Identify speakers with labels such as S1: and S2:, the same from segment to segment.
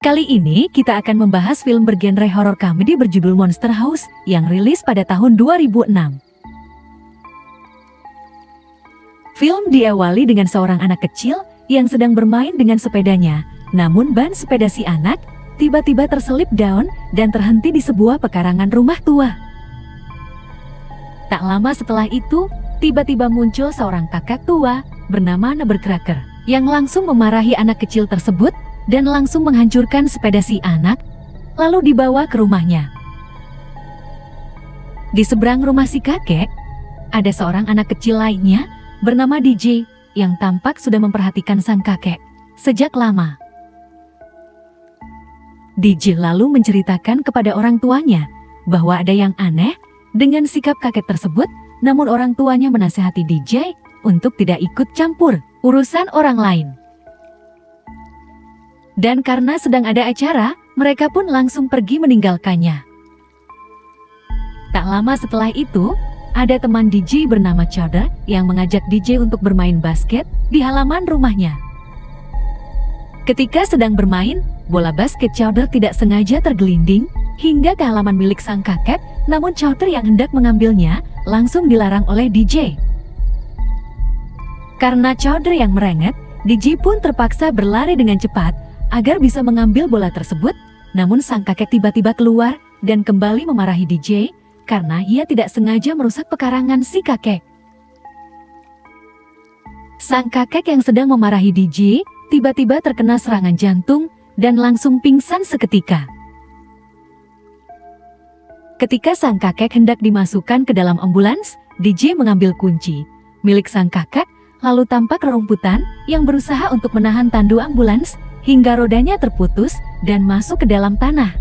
S1: Kali ini kita akan membahas film bergenre horor komedi berjudul Monster House yang rilis pada tahun 2006. Film diawali dengan seorang anak kecil yang sedang bermain dengan sepedanya, namun ban sepeda si anak tiba-tiba terselip daun dan terhenti di sebuah pekarangan rumah tua. Tak lama setelah itu, tiba-tiba muncul seorang kakek tua bernama Nutcracker yang langsung memarahi anak kecil tersebut dan langsung menghancurkan sepeda si anak, lalu dibawa ke rumahnya. Di seberang rumah si kakek, ada seorang anak kecil lainnya bernama DJ yang tampak sudah memperhatikan sang kakek sejak lama. DJ lalu menceritakan kepada orang tuanya bahwa ada yang aneh dengan sikap kakek tersebut, namun orang tuanya menasihati DJ untuk tidak ikut campur urusan orang lain. Dan karena sedang ada acara, mereka pun langsung pergi meninggalkannya. Tak lama setelah itu, ada teman DJ bernama Chowder yang mengajak DJ untuk bermain basket di halaman rumahnya. Ketika sedang bermain, bola basket Chowder tidak sengaja tergelinding hingga ke halaman milik sang kakek, namun Chowder yang hendak mengambilnya langsung dilarang oleh DJ. Karena Chowder yang merengek, DJ pun terpaksa berlari dengan cepat agar bisa mengambil bola tersebut, namun sang kakek tiba-tiba keluar dan kembali memarahi DJ karena ia tidak sengaja merusak pekarangan si kakek. Sang kakek yang sedang memarahi DJ tiba-tiba terkena serangan jantung dan langsung pingsan seketika. Ketika sang kakek hendak dimasukkan ke dalam ambulans, DJ mengambil kunci milik sang kakek, lalu tampak rerumputan yang berusaha untuk menahan tandu ambulans hingga rodanya terputus dan masuk ke dalam tanah.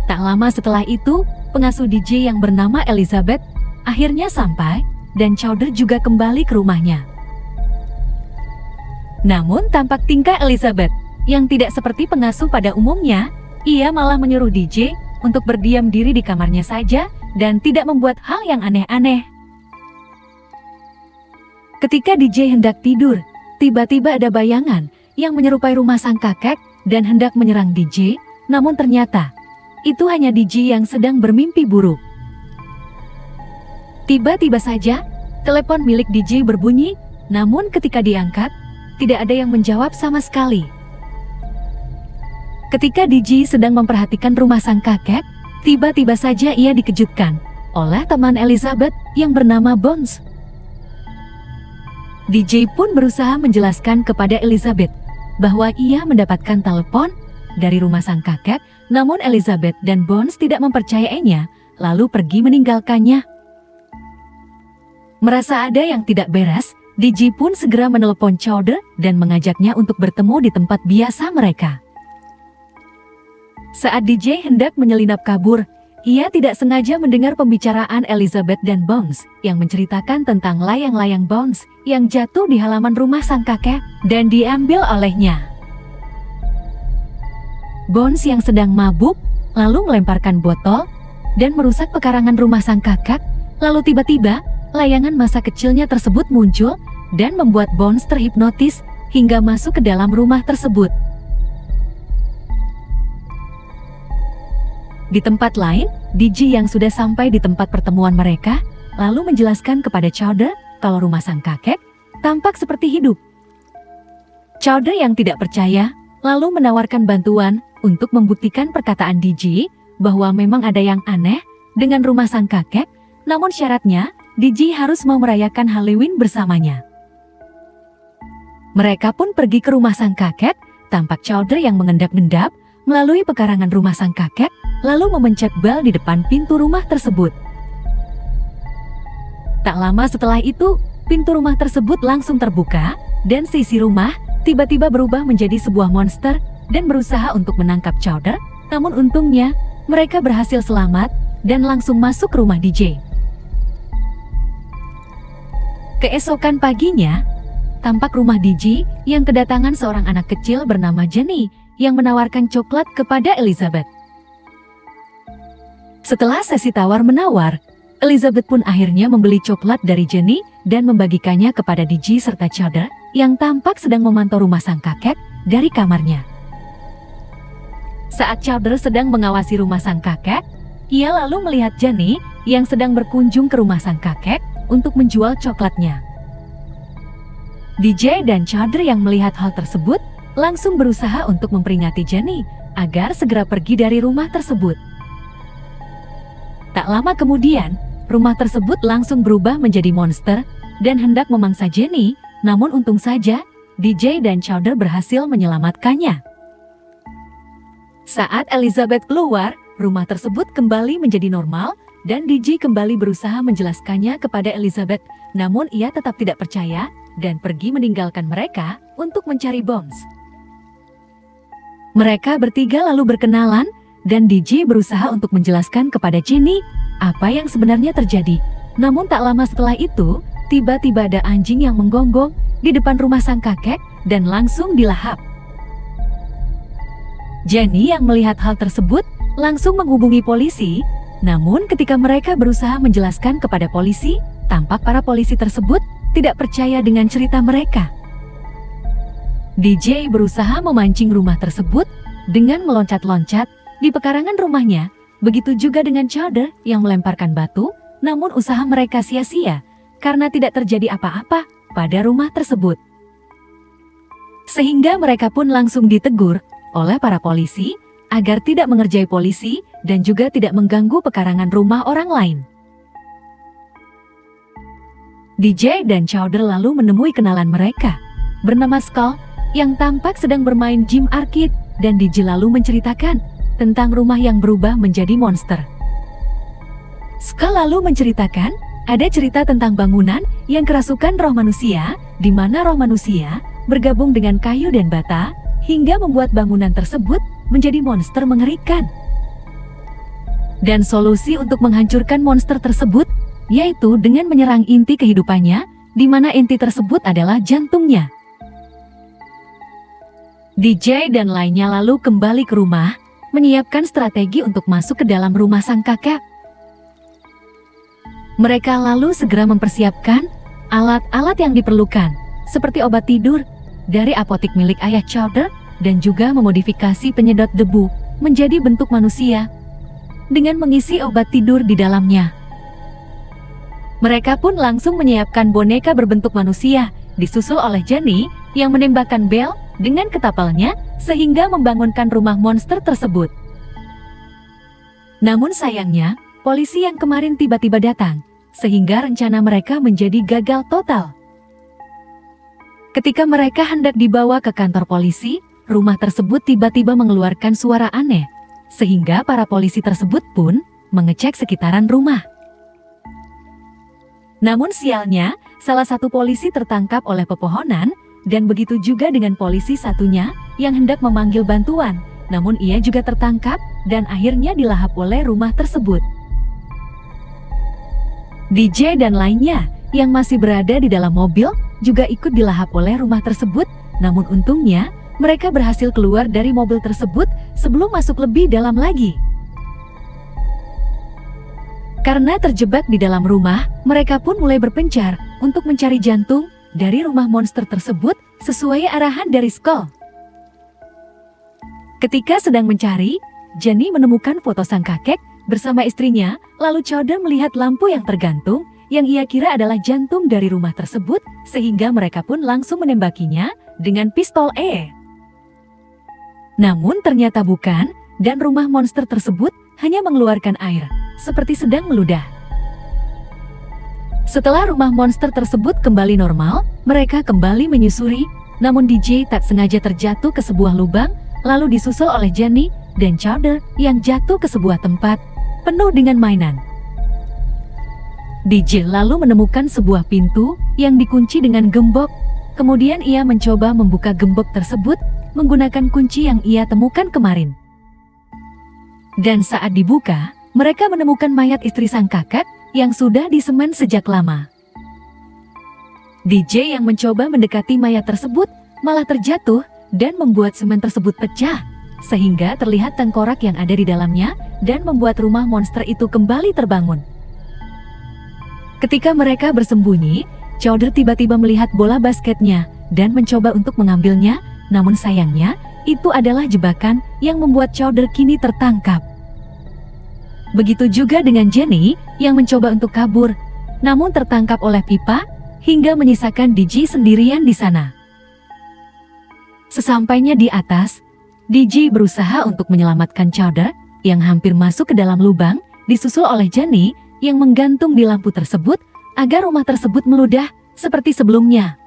S1: Tak lama setelah itu, pengasuh DJ yang bernama Elizabeth akhirnya sampai dan Chowder juga kembali ke rumahnya. Namun tampak tingkah Elizabeth yang tidak seperti pengasuh pada umumnya, ia malah menyuruh DJ untuk berdiam diri di kamarnya saja dan tidak membuat hal yang aneh-aneh. Ketika DJ hendak tidur, tiba-tiba ada bayangan yang menyerupai rumah sang kakek dan hendak menyerang DJ, namun ternyata itu hanya DJ yang sedang bermimpi buruk. Tiba-tiba saja, telepon milik DJ berbunyi, namun ketika diangkat, tidak ada yang menjawab sama sekali. Ketika DJ sedang memperhatikan rumah sang kakek, tiba-tiba saja ia dikejutkan oleh teman Elizabeth yang bernama Bones. DJ pun berusaha menjelaskan kepada Elizabeth bahwa ia mendapatkan telepon dari rumah sang kakek, namun Elizabeth dan Bones tidak mempercayainya, lalu pergi meninggalkannya. Merasa ada yang tidak beres, DJ pun segera menelepon Chowder dan mengajaknya untuk bertemu di tempat biasa mereka. Saat DJ hendak menyelinap kabur, ia tidak sengaja mendengar pembicaraan Elizabeth dan Bones yang menceritakan tentang layang-layang Bones yang jatuh di halaman rumah sang kakek dan diambil olehnya. Bones yang sedang mabuk lalu melemparkan botol dan merusak pekarangan rumah sang kakek, lalu tiba-tiba layangan masa kecilnya tersebut muncul dan membuat Bones terhipnotis hingga masuk ke dalam rumah tersebut. Di tempat lain, DJ yang sudah sampai di tempat pertemuan mereka, lalu menjelaskan kepada Chowder kalau rumah sang kakek tampak seperti hidup. Chowder yang tidak percaya, lalu menawarkan bantuan untuk membuktikan perkataan DJ bahwa memang ada yang aneh dengan rumah sang kakek, namun syaratnya DJ harus mau merayakan Halloween bersamanya. Mereka pun pergi ke rumah sang kakek, tampak Chowder yang mengendap-endap melalui pekarangan rumah sang kakek, lalu memencet bel di depan pintu rumah tersebut. Tak lama setelah itu, pintu rumah tersebut langsung terbuka, dan seisi rumah tiba-tiba berubah menjadi sebuah monster dan berusaha untuk menangkap Chowder, namun untungnya mereka berhasil selamat dan langsung masuk ke rumah DJ. Keesokan paginya, tampak rumah DJ yang kedatangan seorang anak kecil bernama Jenny yang menawarkan coklat kepada Elizabeth. Setelah sesi tawar-menawar, Elizabeth pun akhirnya membeli coklat dari Jenny dan membagikannya kepada DJ serta Chowder yang tampak sedang memantau rumah sang kakek dari kamarnya. Saat Chowder sedang mengawasi rumah sang kakek, ia lalu melihat Jenny yang sedang berkunjung ke rumah sang kakek untuk menjual coklatnya. DJ dan Chowder yang melihat hal tersebut langsung berusaha untuk memperingati Jenny agar segera pergi dari rumah tersebut. Tak lama kemudian, rumah tersebut langsung berubah menjadi monster dan hendak memangsa Jenny, namun untung saja DJ dan Chowder berhasil menyelamatkannya. Saat Elizabeth keluar, rumah tersebut kembali menjadi normal dan DJ kembali berusaha menjelaskannya kepada Elizabeth, namun ia tetap tidak percaya dan pergi meninggalkan mereka untuk mencari Bones. Mereka bertiga lalu berkenalan dan DJ berusaha untuk menjelaskan kepada Jenny apa yang sebenarnya terjadi. Namun tak lama setelah itu, tiba-tiba ada anjing yang menggonggong di depan rumah sang kakek dan langsung dilahap. Jenny yang melihat hal tersebut langsung menghubungi polisi, namun ketika mereka berusaha menjelaskan kepada polisi, tampak para polisi tersebut tidak percaya dengan cerita mereka. DJ berusaha memancing rumah tersebut dengan meloncat-loncat di pekarangan rumahnya, begitu juga dengan Chowder yang melemparkan batu, namun usaha mereka sia-sia karena tidak terjadi apa-apa pada rumah tersebut. Sehingga mereka pun langsung ditegur oleh para polisi agar tidak mengerjai polisi dan juga tidak mengganggu pekarangan rumah orang lain. DJ dan Chowder lalu menemui kenalan mereka bernama Skull yang tampak sedang bermain game arcade, dan DJ lalu menceritakan tentang rumah yang berubah menjadi monster. Skull lalu menceritakan ada cerita tentang bangunan yang kerasukan roh manusia, di mana roh manusia bergabung dengan kayu dan bata hingga membuat bangunan tersebut menjadi monster mengerikan. Dan solusi untuk menghancurkan monster tersebut yaitu dengan menyerang inti kehidupannya, di mana inti tersebut adalah jantungnya. DJ dan lainnya lalu kembali ke rumah, menyiapkan strategi untuk masuk ke dalam rumah sang kakek. Mereka lalu segera mempersiapkan alat-alat yang diperlukan, seperti obat tidur dari apotik milik ayah Chowder, dan juga memodifikasi penyedot debu menjadi bentuk manusia dengan mengisi obat tidur di dalamnya. Mereka pun langsung menyiapkan boneka berbentuk manusia, disusul oleh Jenny yang menembakkan bel dengan ketapelnya sehingga membangunkan rumah monster tersebut. Namun sayangnya, polisi yang kemarin tiba-tiba datang, sehingga rencana mereka menjadi gagal total. Ketika mereka hendak dibawa ke kantor polisi, rumah tersebut tiba-tiba mengeluarkan suara aneh, sehingga para polisi tersebut pun mengecek sekitaran rumah. Namun sialnya, salah satu polisi tertangkap oleh pepohonan, dan begitu juga dengan polisi satunya yang hendak memanggil bantuan, namun ia juga tertangkap dan akhirnya dilahap oleh rumah tersebut. DJ dan lainnya yang masih berada di dalam mobil juga ikut dilahap oleh rumah tersebut, namun untungnya mereka berhasil keluar dari mobil tersebut sebelum masuk lebih dalam lagi. Karena terjebak di dalam rumah, mereka pun mulai berpencar untuk mencari jantung dari rumah monster tersebut sesuai arahan dari Skull. Ketika sedang mencari, Jenny menemukan foto sang kakek bersama istrinya, lalu Chowder melihat lampu yang tergantung yang ia kira adalah jantung dari rumah tersebut, sehingga mereka pun langsung menembakinya dengan pistol E. Namun ternyata bukan, dan rumah monster tersebut hanya mengeluarkan air, seperti sedang meludah. Setelah rumah monster tersebut kembali normal, mereka kembali menyusuri, namun DJ tak sengaja terjatuh ke sebuah lubang, lalu disusul oleh Jenny dan Chowder yang jatuh ke sebuah tempat penuh dengan mainan. DJ lalu menemukan sebuah pintu yang dikunci dengan gembok, kemudian ia mencoba membuka gembok tersebut menggunakan kunci yang ia temukan kemarin. Dan saat dibuka, mereka menemukan mayat istri sang kakek yang sudah disemen sejak lama. DJ yang mencoba mendekati mayat tersebut malah terjatuh dan membuat semen tersebut pecah, sehingga terlihat tengkorak yang ada di dalamnya dan membuat rumah monster itu kembali terbangun. Ketika mereka bersembunyi, Chowder tiba-tiba melihat bola basketnya dan mencoba untuk mengambilnya, namun sayangnya, itu adalah jebakan yang membuat Chowder kini tertangkap. Begitu juga dengan Jenny yang mencoba untuk kabur, namun tertangkap oleh pipa hingga menyisakan DJ sendirian di sana. Sesampainya di atas, DJ berusaha untuk menyelamatkan Chowder yang hampir masuk ke dalam lubang, disusul oleh Jenny yang menggantung di lampu tersebut agar rumah tersebut meludah seperti sebelumnya.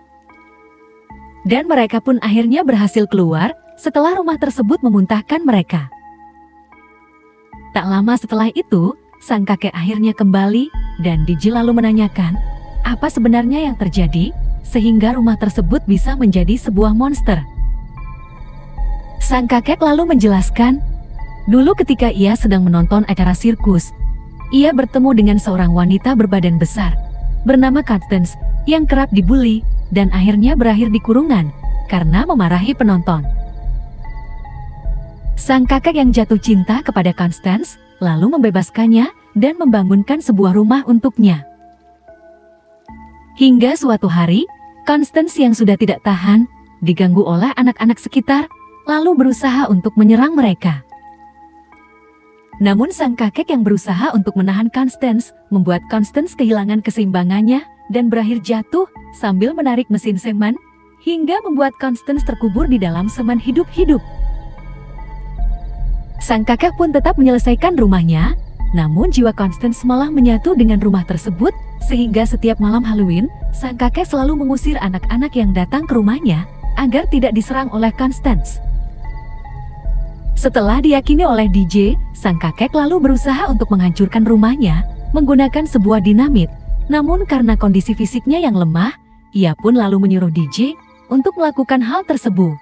S1: Dan mereka pun akhirnya berhasil keluar setelah rumah tersebut memuntahkan mereka. Tak lama setelah itu, sang kakek akhirnya kembali dan DJ lalu menanyakan apa sebenarnya yang terjadi sehingga rumah tersebut bisa menjadi sebuah monster. Sang kakek lalu menjelaskan, dulu ketika ia sedang menonton acara sirkus, ia bertemu dengan seorang wanita berbadan besar bernama Constance yang kerap dibully dan akhirnya berakhir di kurungan karena memarahi penonton. Sang kakek yang jatuh cinta kepada Constance lalu membebaskannya dan membangunkan sebuah rumah untuknya. Hingga suatu hari, Constance yang sudah tidak tahan diganggu oleh anak-anak sekitar lalu berusaha untuk menyerang mereka. Namun sang kakek yang berusaha untuk menahan Constance membuat Constance kehilangan keseimbangannya dan berakhir jatuh sambil menarik mesin semen hingga membuat Constance terkubur di dalam semen hidup-hidup. Sang kakek pun tetap menyelesaikan rumahnya, namun jiwa Constance malah menyatu dengan rumah tersebut sehingga setiap malam Halloween, sang kakek selalu mengusir anak-anak yang datang ke rumahnya agar tidak diserang oleh Constance. Setelah diyakini oleh DJ, sang kakek lalu berusaha untuk menghancurkan rumahnya menggunakan sebuah dinamit. Namun karena kondisi fisiknya yang lemah, ia pun lalu menyuruh DJ untuk melakukan hal tersebut.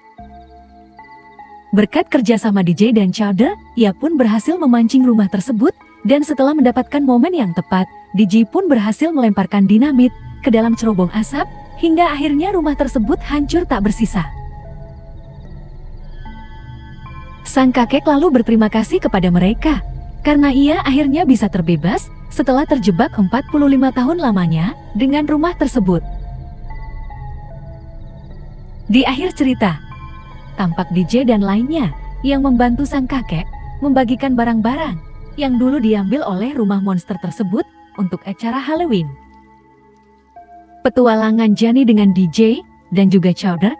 S1: Berkat kerjasama DJ dan Chowder, ia pun berhasil memancing rumah tersebut dan setelah mendapatkan momen yang tepat, DJ pun berhasil melemparkan dinamit ke dalam cerobong asap hingga akhirnya rumah tersebut hancur tak bersisa. Sang kakek lalu berterima kasih kepada mereka karena ia akhirnya bisa terbebas setelah terjebak 45 tahun lamanya dengan rumah tersebut. Di akhir cerita, tampak DJ dan lainnya yang membantu sang kakek membagikan barang-barang yang dulu diambil oleh rumah monster tersebut untuk acara Halloween. Petualangan Jenny dengan DJ dan juga Chowder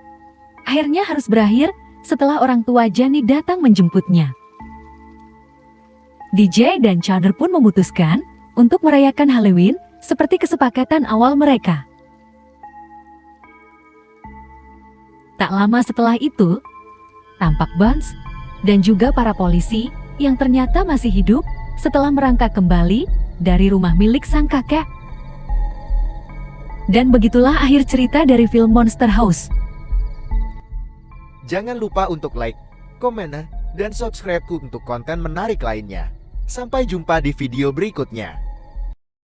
S1: akhirnya harus berakhir setelah orang tua Jenny datang menjemputnya. DJ dan Chowder pun memutuskan untuk merayakan Halloween seperti kesepakatan awal mereka. Tak lama setelah itu, tampak Bones dan juga para polisi yang ternyata masih hidup setelah merangkak kembali dari rumah milik sang kakek. Dan begitulah akhir cerita dari film Monster House.
S2: Jangan lupa untuk like, komen, dan subscribe untuk konten menarik lainnya. Sampai jumpa di video berikutnya.